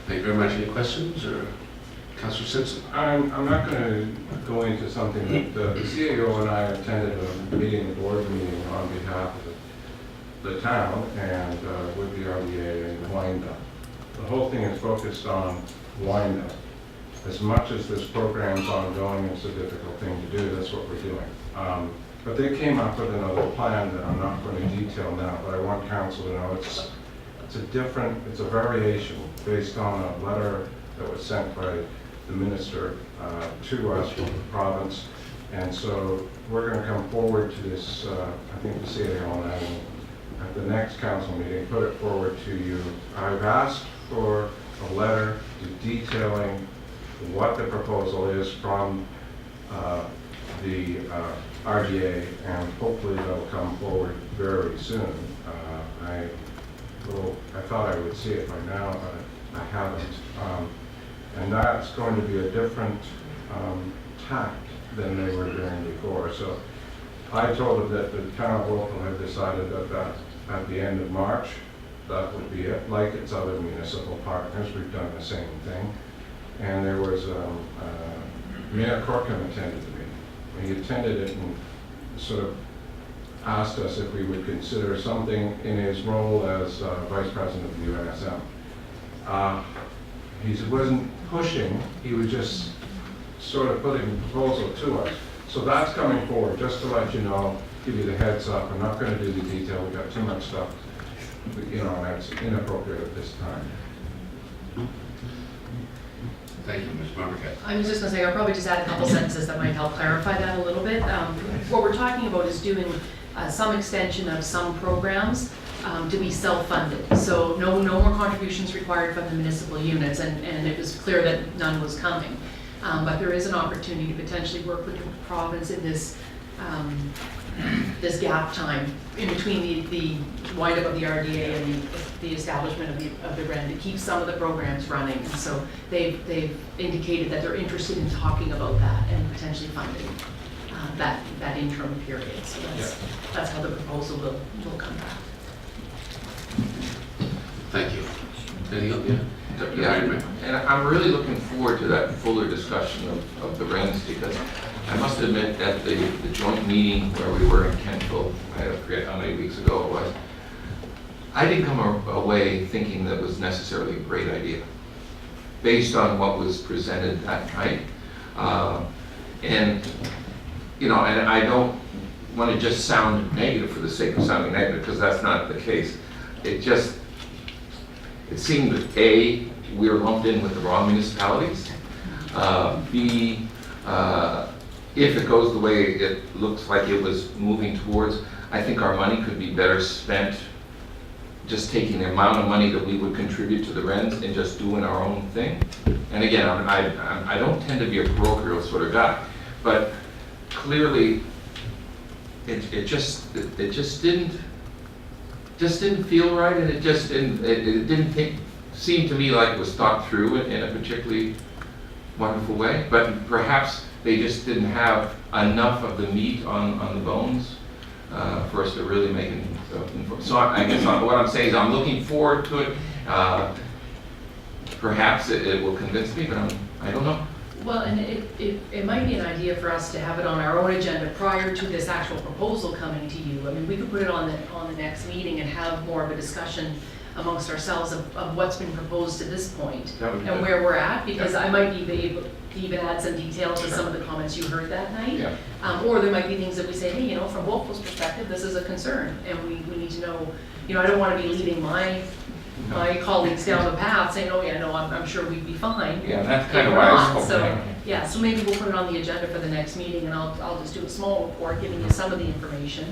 Thank you very much. Any questions, or Councillor Simpson? I'm not going to go into something that the CAO and I attended a board meeting on behalf of the town and with the RDA and wind-up. The whole thing is focused on wind-up. As much as this program's ongoing, it's a difficult thing to do. That's what we're doing. But they came up with another plan that I'm not going to detail now, but I want council to know it's a variation based on a letter that was sent by the minister to us from the province. And so we're going to come forward to this, I think the CAO and I will, at the next council meeting, put it forward to you. I've asked for a letter detailing what the proposal is from the RDA, and hopefully that'll come forward very soon. I thought I would see it by now, but I haven't. And that's going to be a different tact than they were doing before. So I told them that the town of Wolfville had decided that at the end of March, that would be it. Like its other municipal partners, we've done the same thing. And there was, Mayor Corcoran attended the meeting. He attended it and sort of asked us if we would consider something in his role as Vice President of the UNSM. He wasn't pushing, he was just sort of putting a proposal to us. So that's coming forward, just to let you know, give you the heads up. I'm not going to do the detail, we've got too much stuff, and that's inappropriate at this time. Thank you, Ms. Marmaduke. I was just going to say, I'll probably just add a couple sentences that might help clarify that a little bit. What we're talking about is doing some extension of some programs to be self-funded. So no more contributions required from the municipal units, and it was clear that none was coming. But there is an opportunity to potentially work with the province in this this gap time in between the wind-up of the RDA and the establishment of the REN to keep some of the programs running. And so they've indicated that they're interested in talking about that and potentially funding that interim period. So that's how the proposal will come back. Thank you. Anything else? Yeah, and I'm really looking forward to that fuller discussion of the RENs, because I must admit that the joint meeting where we were in Kentville, I forget how many weeks ago it was, I didn't come away thinking that was necessarily a great idea based on what was presented that night. And I don't want to just sound negative for the sake of sounding negative, because that's not the case. It seemed that A, we were lumped in with the wrong municipalities. B, if it goes the way it looks like it was moving towards, I think our money could be better spent just taking the amount of money that we would contribute to the RENs and just doing our own thing. And again, I don't tend to be a parochial sort of guy, but clearly it just didn't feel right, and it didn't seem to me like it was thought through in a particularly wonderful way. But perhaps they just didn't have enough of the meat on the bones for us to really make it. So I guess what I'm saying is I'm looking forward to it. Perhaps it will convince me, but I don't know. Well, and it might be an idea for us to have it on our own agenda prior to this actual proposal coming to you. I mean, we could put it on the next meeting and have more of a discussion amongst ourselves of what's been proposed to this point and where we're at, because I might be able to even add some detail to some of the comments you heard that night. Yeah. Or there might be things that we say, hey, from Wolfville's perspective, this is a concern, and we need to know, I don't want to be leading my colleagues down the path saying, oh yeah, no, I'm sure we'd be fine. Yeah, that's kind of why I was hoping. So, yeah, so maybe we'll put it on the agenda for the next meeting, and I'll just do a small report giving you some of the information,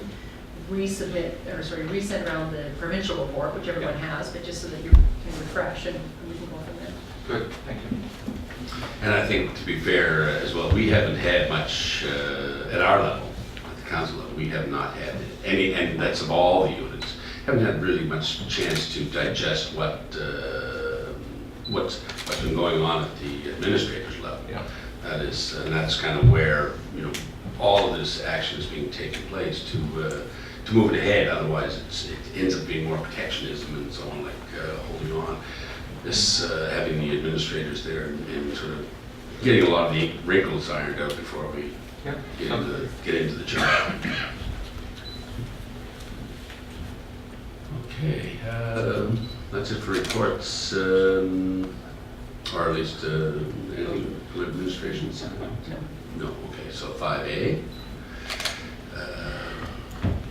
resend around the provincial report, which everyone has, but just so that you can refresh and we can go from there. Good, thank you. And I think, to be fair as well, we haven't had much at our level, at the council level. We have not had any, and that's of all the units, haven't had really much chance to digest what's been going on at the administrator's level. Yeah. And that's kind of where all of this action is being taken place to move it ahead. Otherwise, it ends up being more protectionism and so on, like holding on. this, having the administrators there and sort of getting a lot of the wrinkles ironed out before we Yep. get into the job. Okay, that's it for reports, or at least any administrations? No, okay, so 5A,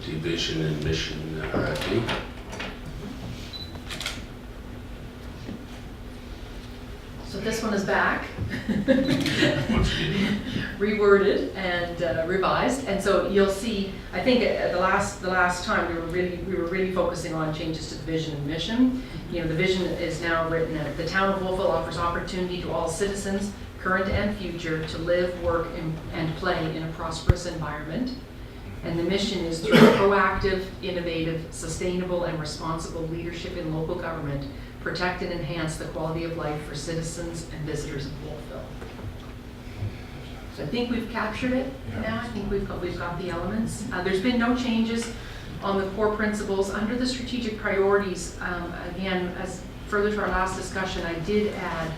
division and mission RFP. So this one is back. Once again. Reworded and revised, and so you'll see, I think at the last time we were really focusing on changes to the vision and mission. You know, the vision is now written that the town of Wolfville offers opportunity to all citizens, current and future, to live, work, and play in a prosperous environment. And the mission is through proactive, innovative, sustainable, and responsible leadership in local government, protect and enhance the quality of life for citizens and visitors of Wolfville. So I think we've captured it now. I think we've got the elements. There's been no changes on the core principles. Under the strategic priorities, again, as further to our last discussion, I did add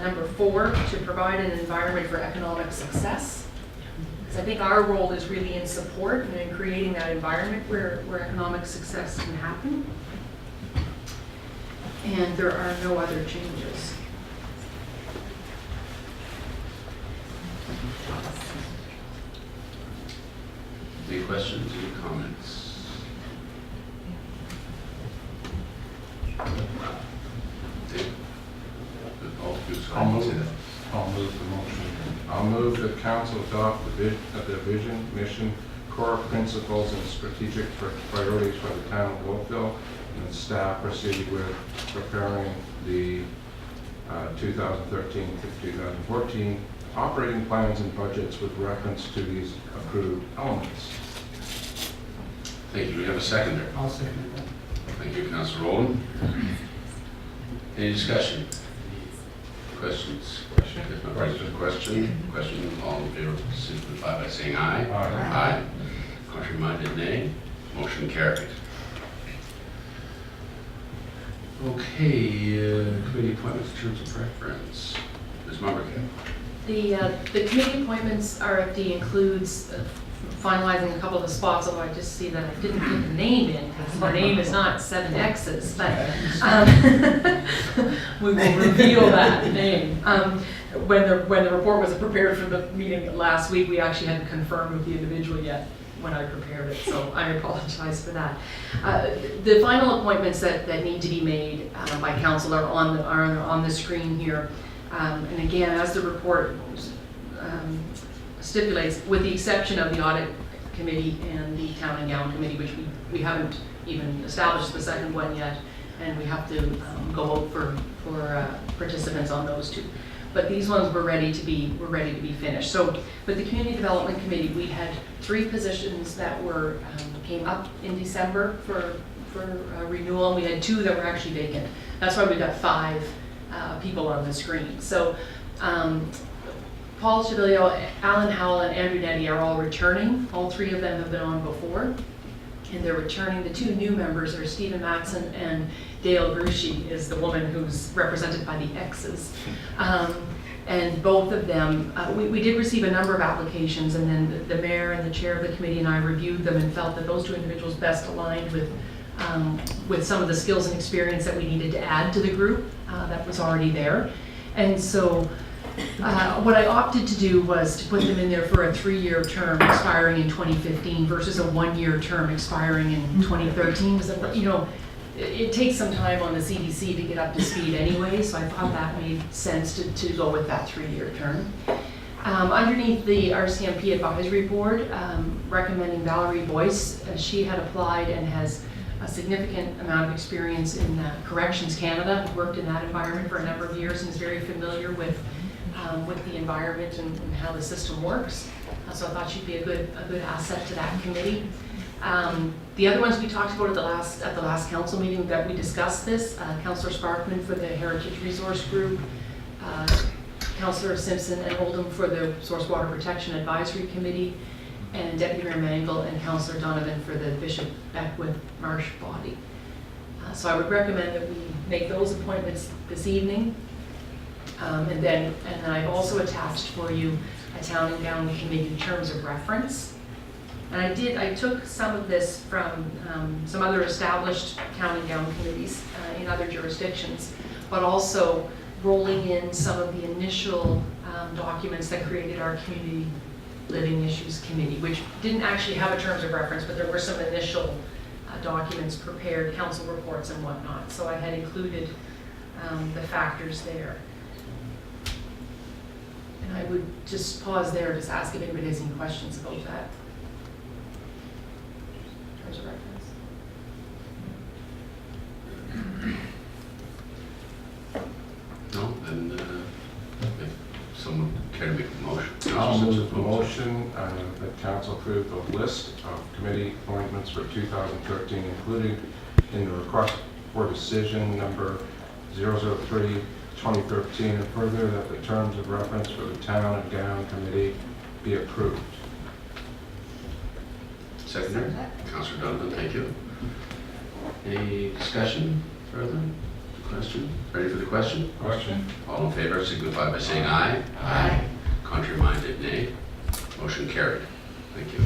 number 4, to provide an environment for economic success. Because I think our role is really in support and in creating that environment where economic success can happen. And there are no other changes. Any questions, any comments? Dave? Oh, I'll sorry, say move. that. I'll move the motion. I'll move that council adopt the vision, mission, core principles, and strategic priorities for the town of Wolfville, and staff proceed with preparing the 2013 to 2014 operating plans and budgets with reference to these approved elements. Thank you. Do we have a seconder? I'll second that. Thank you, Councilor Rowland. Any discussion? Questions? If not, ready for the question, all in favor, signify by saying aye. Aye. Aye. Contrary minded, nay. Motion carried. Okay, committee appointments, terms of preference. Ms. Mumbercat. The committee appointments RFD includes finalizing a couple of the spots, although I just see that I didn't put the name in, because the name is not 7 X's, but we will reveal that name. When the report was prepared for the meeting last week, we actually hadn't confirmed with the individual yet when I prepared it, so I apologize for that. The final appointments that need to be made by council are on the screen here. And again, as the report stipulates, with the exception of the audit committee and the town and gown committee, which we haven't even established the second one yet, and we have to go out for participants on those two. But these ones were ready to be finished. So with the community development committee, we had 3 positions that were came up in December for renewal. We had 2 that were actually vacant. That's why we got 5 people on the screen. So Paul Chavillo, Alan Howell, and Andrew Nettie are all returning. All 3 of them have been on before, and they're returning. The 2 new members are Stephen Matson and Dale Grushi is the woman who's represented by the X's. And both of them, we did receive a number of applications, and then the mayor and the chair of the committee and I reviewed them and felt that those 2 individuals best aligned with some of the skills and experience that we needed to add to the group that was already there. And so what I opted to do was to put them in there for a 3-year term expiring in 2015 versus a 1-year term expiring in 2013. Because, you know, it takes some time on the CDC to get up to speed anyway, so I thought that made sense to go with that 3-year term. Underneath the RCMP Advisory Board, recommending Valerie Boyce. She had applied and has a significant amount of experience in Corrections Canada, worked in that environment for a number of years and is very familiar with the environment and how the system works. So I thought she'd be a good asset to that committee. The other ones we talked about at the last council meeting that we discussed this, Councillor Sparkman for the Heritage Resource Group, Councillor Simpson and Oldham for the Source Water Protection Advisory Committee, and Deputy Mayor Mangle and Councillor Donovan for the Bishop Beckwith Marsh Body. So I would recommend that we make those appointments this evening. And then I've also attached for you a town and gown committee terms of reference. And I took some of this from some other established town and gown committees in other jurisdictions, but also rolling in some of the initial documents that created our Community Living Issues Committee, which didn't actually have a terms of reference, but there were some initial documents prepared, council reports and whatnot. So I had included the factors there. And I would just pause there, just ask if anybody has any questions about that. Terms of reference. No, then if someone care to make a motion. I'll move the motion that council approve the list of committee appointments for 2013, including in the request for decision number 003, 2013, and further that the terms of reference for the town and gown committee be approved. Seconder? Councillor Donovan, thank you. Any discussion further? Question? Ready for the question? Question? All in favor signify by saying aye. Aye. Contrary minded, nay. Motion carried. Thank you.